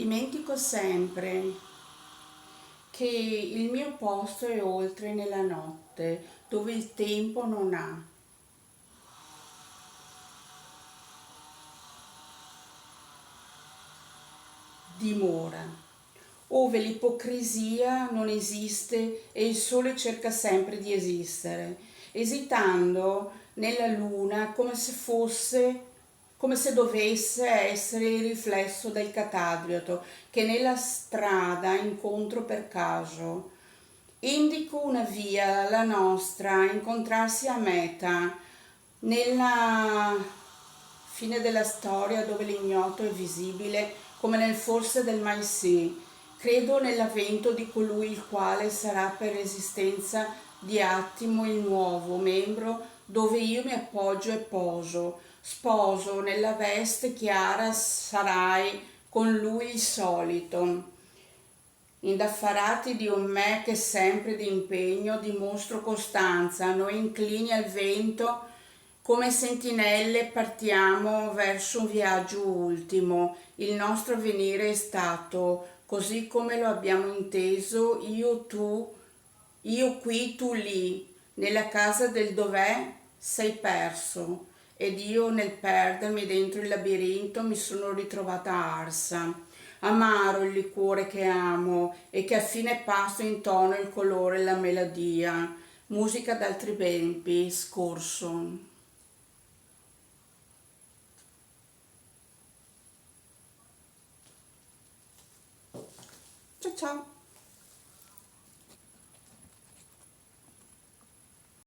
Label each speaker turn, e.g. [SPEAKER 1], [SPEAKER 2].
[SPEAKER 1] Dimentico sempre che il mio posto è oltre nella notte, dove il tempo non ha dimora, ove l'ipocrisia non esiste e il sole cerca sempre di esistere, esitando nella luna come se dovesse essere il riflesso del Catadriato che nella strada incontro per caso. Indico una via, la nostra, incontrarsi a meta, nella fine della storia dove l'ignoto è visibile come nel forse del mai sì. Credo nell'avvento di colui il quale sarà per esistenza di attimo il nuovo membro dove io mi appoggio e poso. Sposo nella veste chiara sarai con lui il solito. Indaffarati di un me che sempre d'impegno dimostro costanza, noi inclini al vento come sentinelle partiamo verso un viaggio ultimo. Il nostro avvenire è stato, così come lo abbiamo inteso, io qui, tu lì, nella casa del dov'è sei perso, ed io nel perdermi dentro il labirinto mi sono ritrovata arsa. Amaro il liquore che amo e che a fine pasto intona il colore e la melodia, musica d'altri tempi, scorso. Ciao ciao!